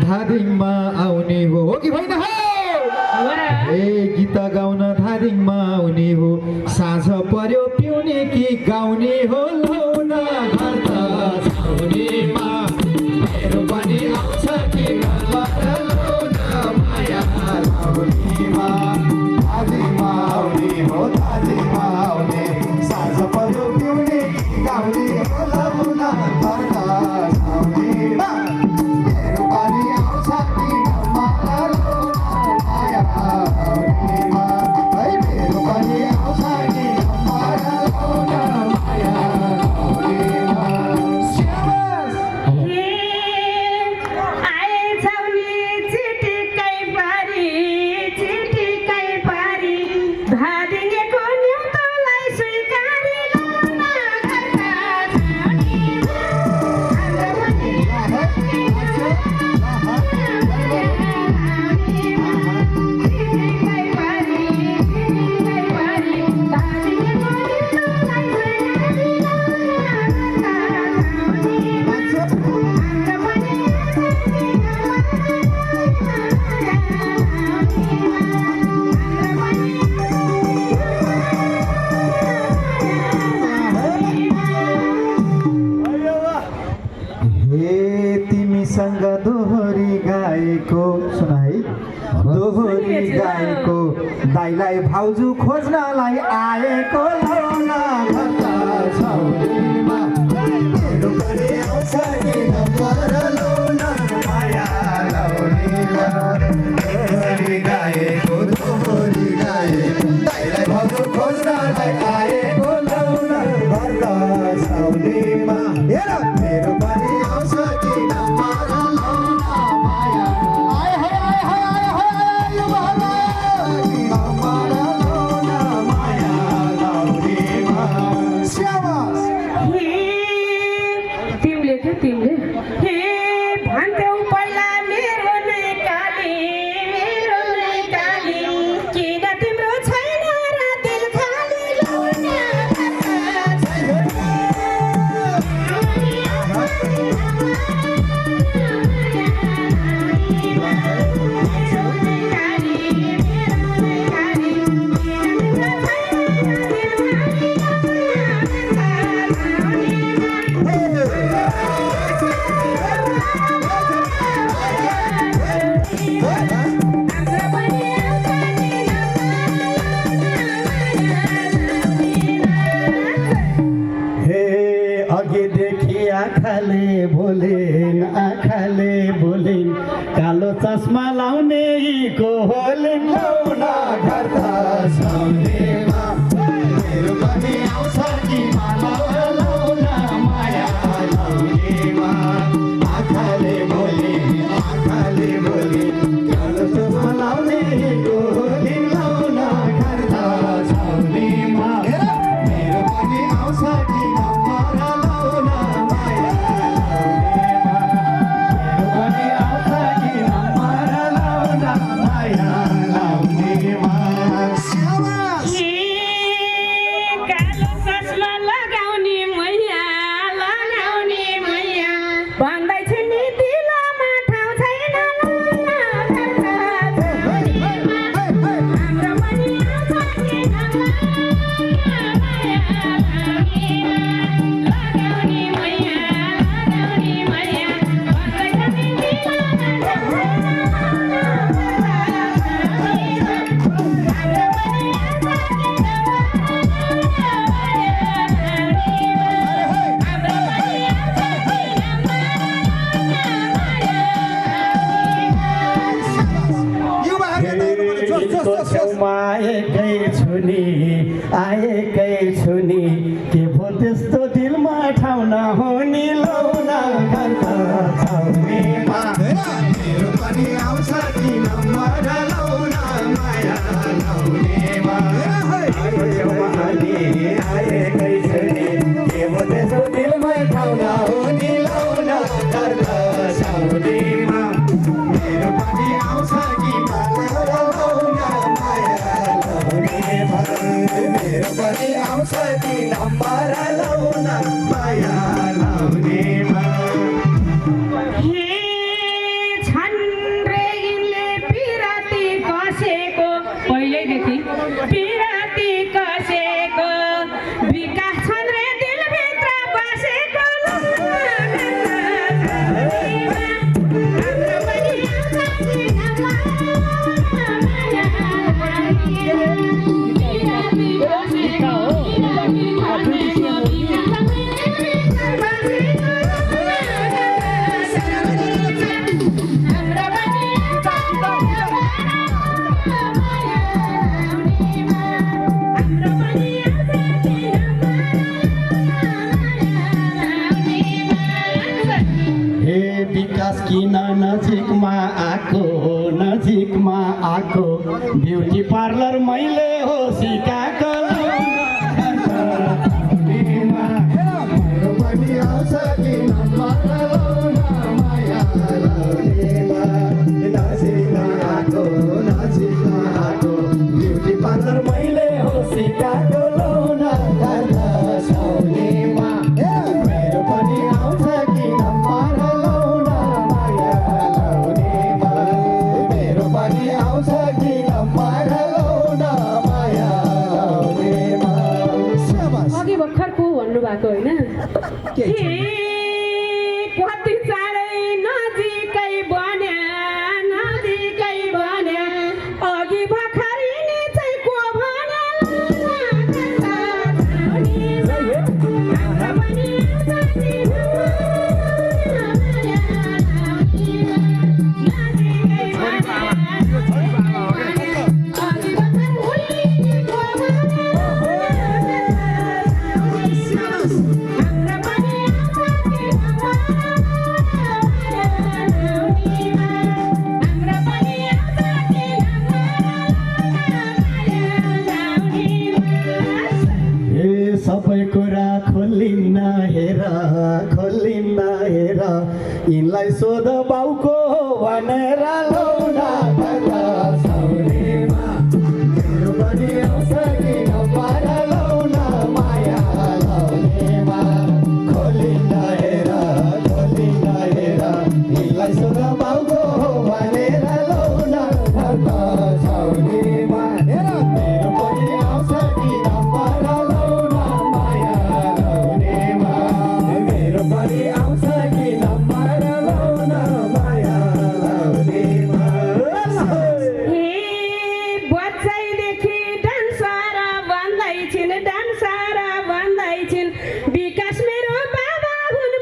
धादिङमा आउने हो कि होइन गीत गाउन धादिङमा आउने हो साँझ पर्यो पिउने कि गाउने हो लौन घर त छाउनेमा मेरो पनि आउँछ कि घरबाट लौन माया लाउनेमा धादिङमा आउने हो धादिङमा आउने साँझ पर्यो पिउने कि गाउने हो लौन घर त छाउनेमा तिमीसँग दोहोरी गाएको सुन है दोहोरी गाएको दाइलाई भाउजू खोज्नलाई आएको लौन घर त छाउनेमा मेरो पनि आउँछ कि नम्बर लौन माया लाउनेमा दोहोरी गाएको दाइलाई भाउजू खोज्नलाई आएको लौन घर त छाउनेमा हेर मेरो पनि आउँछ कि नम्बर लौन माया आए हाय यो बहरा कि नम्बर लौन माया लाउनेमा स्याबास तिमीले हे भन्थ्यौ पहिला मेरो नै काली किन तिम्रो छैन र दिल खाली लौन आँखाले बोलिन् कालो चस्मा लाउने को होलिन् लौन घर त छाउनेमा मेरो पनि आउँछ कि लौन माया लाउनेमा आँखाले बोलिन् कालो चस्मा लाउने को होलिन् लौन घर त छाउनेमा मेरो पनि आउँछ कि लौन माया आएकै छु नि के भो त्यस्तो दिलमा ठाउँ नहुने लौन घर त छाउनेमा मेरो पनि आउँछ कि नम्बर लौन माया आउँछ कि नम्बर लाउन माया लाउनेमा हे छन् रे यिनले पिराती कसेको पहिल्यैदेखि पिराती कसेको विकास छन् रे दिलभित्र बसेको विकास किन नजिकमा आको ब्युटी पार्लर मैले हो सिकाएको आउँछ कि नम्बर लाउन माया लाउनेमा नजिकमा आको ब्युटी पार्लर मैले हो सिकाएको लाउन साउनेमा मेरो पनि आउँछ कि नम्बर लाउन माया लाउनेमा मेरो पनि आउँछ कि नम्बर लाउन माया लाउनेमा अघि भर्खर को भन्नुभएको होइन कति चाँडै नजिकै बन्या अघि भर्खर यिनी चाहिँ को भन्या सबै कुरा खोलिन्न हेर यिनलाई सोध बाउको भनेर लाउन साउनेमा मेरो पनि आउँछ कि नम्बर लाउन माया लाउनेमा खोलिन्न हेर यिनलाई सोध बाउको भनेर लाउन साउनेमा मेरो पनि आउँछ कि नम्बर लाउन माया लाउनेमा मेरो पनि आउँछ कि नम्बर लाउन माया लाउनेमा बच्चैदेखि डान्सर भन्दैछिन् विकास मेरो बाबा हुन्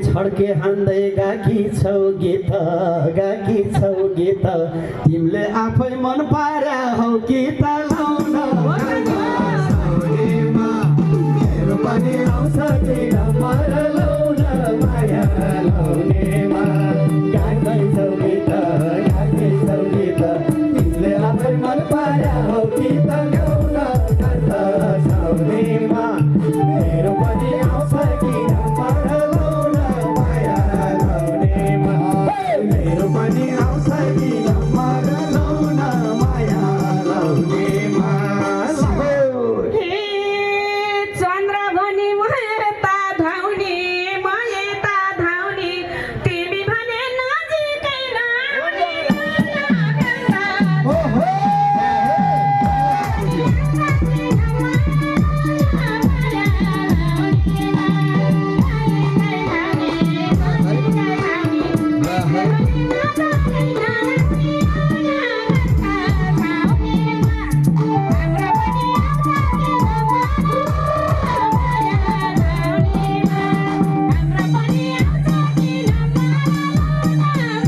छड्के हान्दै गाकी छौ गीत तिमीले आफै मन पारा हौ गीत लाउन मेरो पनि आउँछ